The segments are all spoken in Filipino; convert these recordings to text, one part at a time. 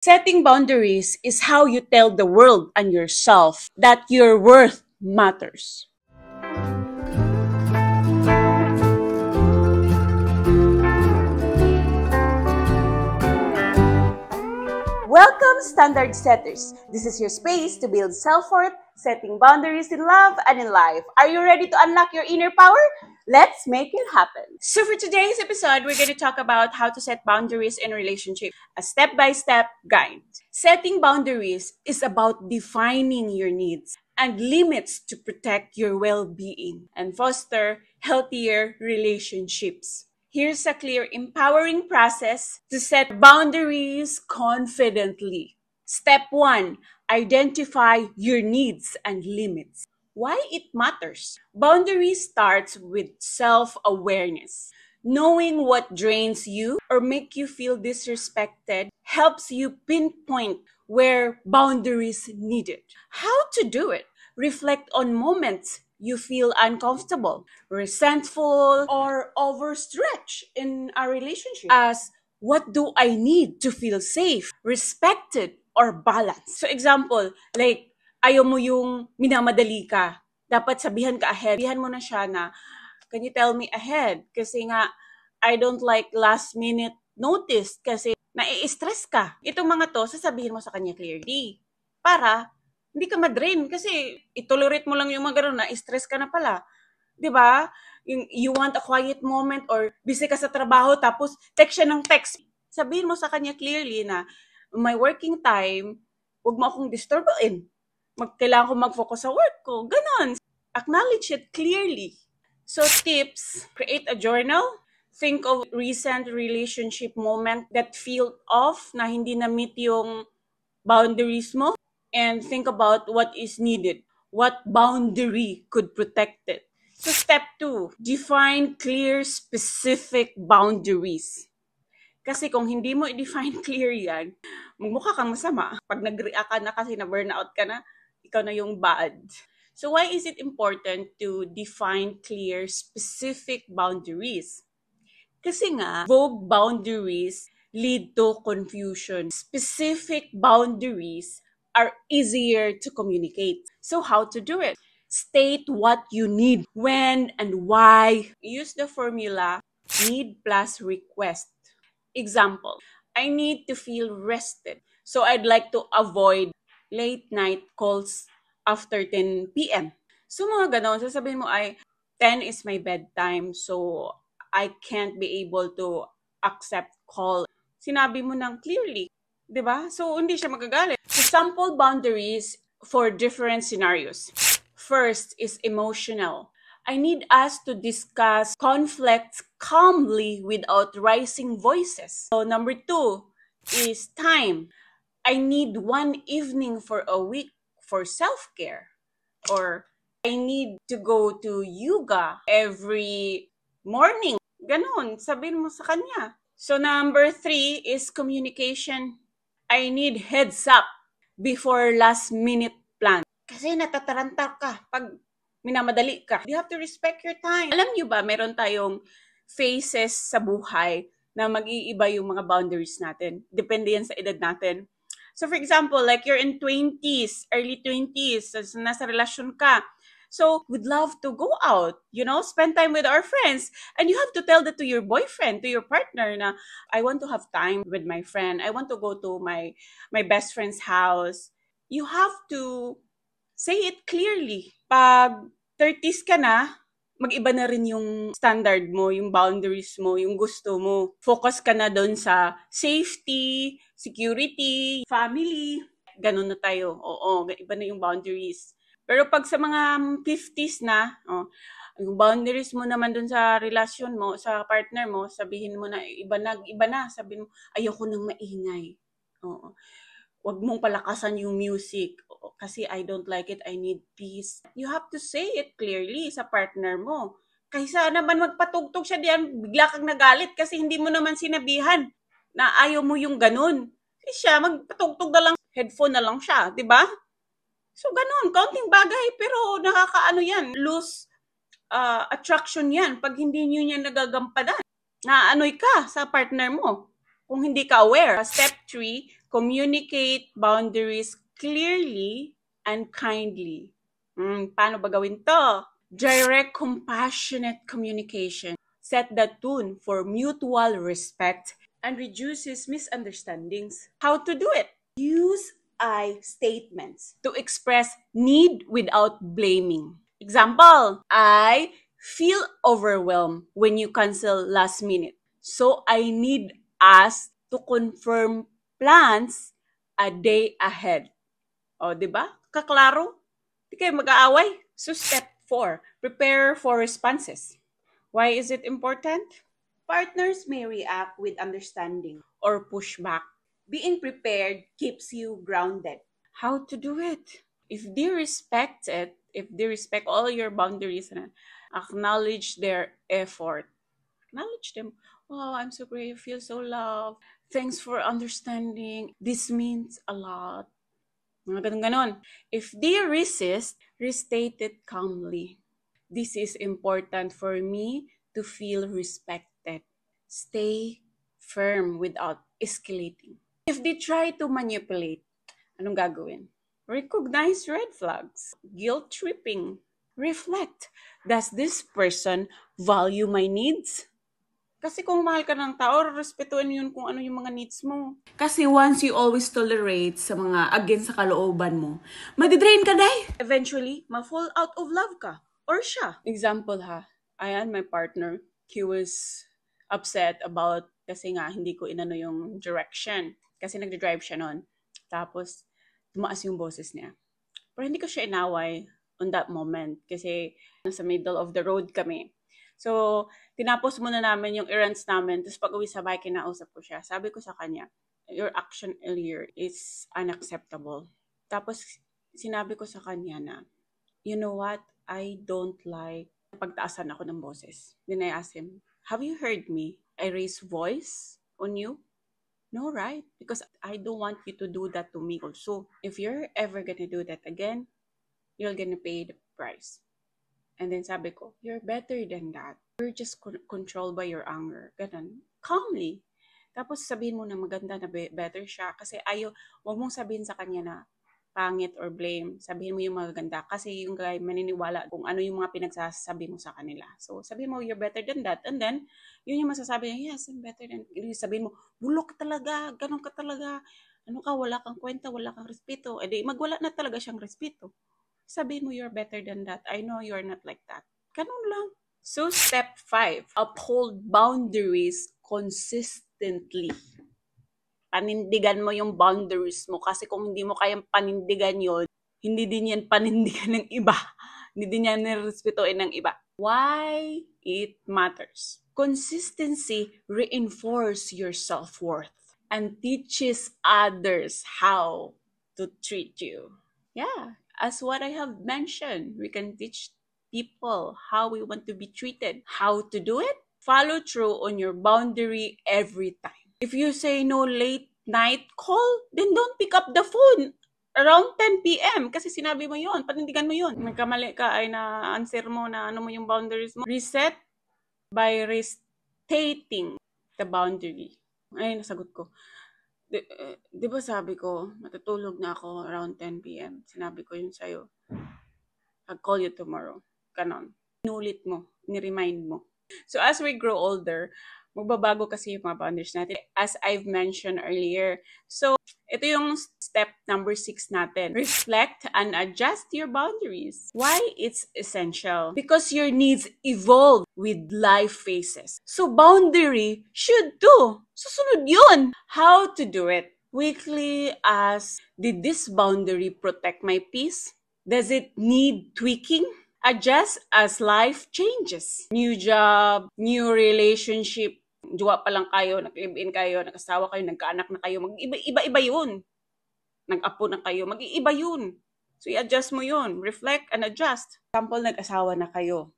Setting boundaries is how you tell the world and yourself that your worth matters. Welcome, Standard Setters. This is your space to build self-worth, setting boundaries in love and in life. Are you ready to unlock your inner power? Let's make it happen. So for today's episode, we're going to talk about how to set boundaries in a relationship, a step-by-step guide. Setting boundaries is about defining your needs and limits to protect your well-being and foster healthier relationships. Here's a clear, empowering process to set boundaries confidently. Step 1. Identify your needs and limits. Why it matters? Boundaries starts with self-awareness. Knowing what drains you or make you feel disrespected helps you pinpoint where boundaries needed. How to do it? Reflect on moments you feel uncomfortable, resentful, or overstretched in a relationship. As what do I need to feel safe, respected, or balanced? So example, like ayaw mo yung minamadali ka. Dapat sabihan ka ahead. Sabihan mo na siya na, can you tell me ahead? Kasi nga, I don't like last minute notice kasi nai-stress ka. Itong mga to, sasabihin mo sa kanya clearly. Para hindi ka ma-drain kasi itolerate mo lang yung mga ganun na stress ka na pala. 'Di ba? You want a quiet moment or busy ka sa trabaho tapos text siya ng text. Sabihin mo sa kanya clearly na my working time, huwag mo akong disturbuin. Kailangan ko mag-focus sa work ko. Ganon. Acknowledge it clearly. So tips, create a journal. Think of recent relationship moment that feel off na hindi na-meet yung boundaries mo. And think about what is needed. What boundary could protect it? So step 2, define clear, specific boundaries. Kasi kung hindi mo i-define clear yan, magmukha kang masama. Pag nag-react ka na kasi na-burnout ka na, ikaw na yung bad. So why is it important to define clear, specific boundaries? Kasi nga, vague boundaries lead to confusion. Specific boundaries are easier to communicate. So how to do it? State what you need, when and why. Use the formula need plus request. Example, I need to feel rested. So I'd like to avoid late night calls after 10 p.m. So mga ganon, sasabihin mo ay 10 is my bedtime. So I can't be able to accept call. Sinabi mo nang clearly. 'Di ba? So, hindi siya magagalit. So, sample boundaries for different scenarios. First is emotional. I need us to discuss conflicts calmly without rising voices. So, number 2 is time. I need one evening for a week for self-care. Or, I need to go to yoga every morning. Ganon, sabihin mo sa kanya. So, number 3 is communication. I need heads up before last minute plan. Kasi natataranta ka pag minamadali ka. You have to respect your time. Alam niyo ba, meron tayong phases sa buhay na mag-iiba yung mga boundaries natin. Depende yan sa edad natin. So for example, like you're in 20s, early 20s, nasa relasyon ka. So, we'd love to go out, spend time with our friends. And you have to tell that to your boyfriend, to your partner na, I want to have time with my friend. I want to go to my best friend's house. You have to say it clearly. Pag 30s ka na, mag-iba na rin yung standard mo, yung boundaries mo, yung gusto mo. Focus ka na doon sa safety, security, family. Ganun na tayo. Oo, iba na yung boundaries. Pero pag sa mga 50s na, yung boundaries mo naman dun sa relasyon mo, sa partner mo, sabihin mo na iba na. Sabihin mo, ayoko nang maingay. Oo. Huwag mong palakasan yung music. Kasi I don't like it, I need peace. You have to say it clearly sa partner mo. Kaysa naman magpatugtog siya diyan, bigla kang nagalit kasi hindi mo naman sinabihan na ayaw mo yung ganun. Kasi siya, magpatugtog na lang, headphone na lang siya, di ba? So, ganun. Kaunting bagay, pero nakakaano yan. Lose attraction yan pag hindi nyo yan nagagampanan. Naanoy ka sa partner mo kung hindi ka aware. Step 3, Communicate boundaries clearly and kindly. Paano ba gawin to? Direct, compassionate communication. Set the tone for mutual respect and reduces misunderstandings. How to do it? Use I statements to express need without blaming. Example, I feel overwhelmed when you cancel last minute. So I need us to confirm plans a day ahead. O, di ba? Kaklaro? Di kayo mag-aaway. So step 4, prepare for responses. Why is it important? Partners may react with understanding or push back. Being prepared keeps you grounded. How to do it? If they respect it, if they respect all your boundaries and acknowledge their effort, acknowledge them. Wow, I'm so great. I feel so loved. Thanks for understanding. This means a lot. Mga ganun-ganon. If they resist, restate it calmly. This is important for me to feel respected. Stay firm without escalating. If they try to manipulate, anong gagawin? Recognize red flags. Guilt tripping. Reflect. Does this person value my needs? Kasi kung mahal ka ng tao, respetuhin yun kung ano yung mga needs mo. Kasi once you always tolerate sa mga against sa kalooban mo, madidrain ka, day. Eventually, ma-fall out of love ka. Or siya. Example ha, ayan, my partner, he was upset about kasi nga hindi ko inano yung direction. Kasi nagdadrive siya noon. Tapos, tumaas yung boses niya. Pero hindi ko siya inaway on that moment kasi nasa middle of the road kami. So, tinapos muna namin yung errands namin. Tapos pag uwi sa bahay, kinausap ko siya. Sabi ko sa kanya, your action earlier is unacceptable. Tapos, sinabi ko sa kanya na, you know what? I don't like pagtaasan ako ng boses. Then I asked him, have you heard me? I raise voice on you? No, right? Because I don't want you to do that to me also. If you're ever gonna do that again, you're gonna pay the price. And then sabi ko, you're better than that. You're just controlled by your anger. Ganun. Calmly. Tapos sabihin mo na maganda na better siya. Kasi wag mong sabihin sa kanya na pangit or blame. Sabihin mo yung maganda. Kasi yung guy maniniwala kung ano yung mga pinagsasabi mo sa kanila. So sabihin mo, you're better than that. And then, yun yung masasabi niya, yes, I'm better than. Sabihin mo, bulok ka talaga, ganun ka talaga. Ano ka, wala kang kwenta, wala kang respeto. E di, magwala na talaga siyang respeto. Sabihin mo, you're better than that. I know you're not like that. Ganun lang. So, step 5, uphold boundaries consistently. Panindigan mo yung boundaries mo kasi kung hindi mo kayang panindigan yon, hindi din yan panindigan ng iba. Hindi din yan nirespetuin ng iba. Why it matters? Consistency reinforces your self-worth and teaches others how to treat you. Yeah. As what I have mentioned, we can teach people how we want to be treated. How to do it? Follow through on your boundary every time. If you say no late night call, then don't pick up the phone around 10 p.m. Kasi sinabi mo yun, panindigan mo yun. Nagkamali ka ay na-answer mo na ano mo yung boundaries mo. Reset by restating the boundary. Ay, nasagot ko. Di ba sabi ko, matutulog na ako around 10 p.m. Sinabi ko yun sa'yo. I'll call you tomorrow. Ganon. Inulit mo. Ni-remind mo. So as we grow older, magbabago kasi yung mga boundaries natin. As I've mentioned earlier. So, ito yung step number 6 natin. Reflect and adjust your boundaries. Why it's essential? Because your needs evolve with life phases. So, boundary should too. Susunod yun. How to do it? Weekly ask, did this boundary protect my peace? Does it need tweaking? Adjust as life changes. New job, new relationship, jowa pa lang kayo, nag-live-in kayo, nag-asawa kayo, nagkaanak na kayo, mag-iba-iba yun. Nag-apo na kayo, mag-iiba yun. So, i-adjust mo yun. Reflect and adjust. Example, nag-asawa na kayo.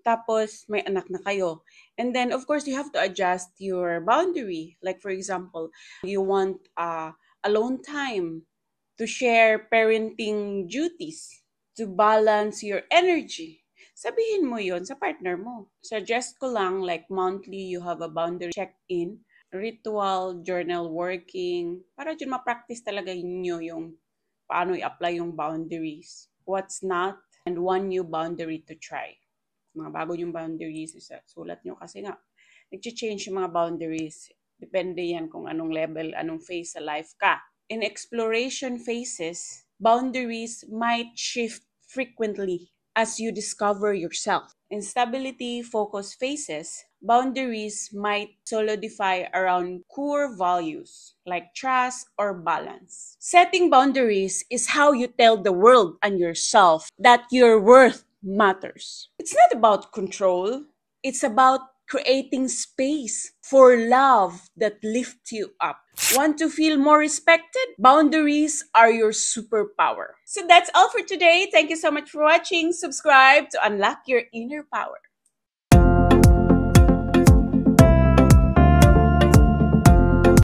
Tapos, may anak na kayo. And then, of course, you have to adjust your boundary. Like, for example, you want alone time to share parenting duties, to balance your energy. Sabihin mo yon sa partner mo. Suggest ko lang, like monthly, you have a boundary check-in ritual, journal working, para dyan ma-practice talaga nyo yung paano i-apply yung boundaries, what's not, and one new boundary to try. Mga bago yung boundaries, sulat nyo kasi nga, nag-change yung mga boundaries. Depende yan kung anong level, anong phase sa life ka. In exploration phases, boundaries might shift frequently as you discover yourself. In stability focus phases, boundaries might solidify around core values like trust or balance. Setting boundaries is how you tell the world and yourself that your worth matters. It's not about control, it's about creating space for love that lifts you up. Want to feel more respected? Boundaries are your superpower. So that's all for today. Thank you so much for watching. Subscribe to unlock your inner power.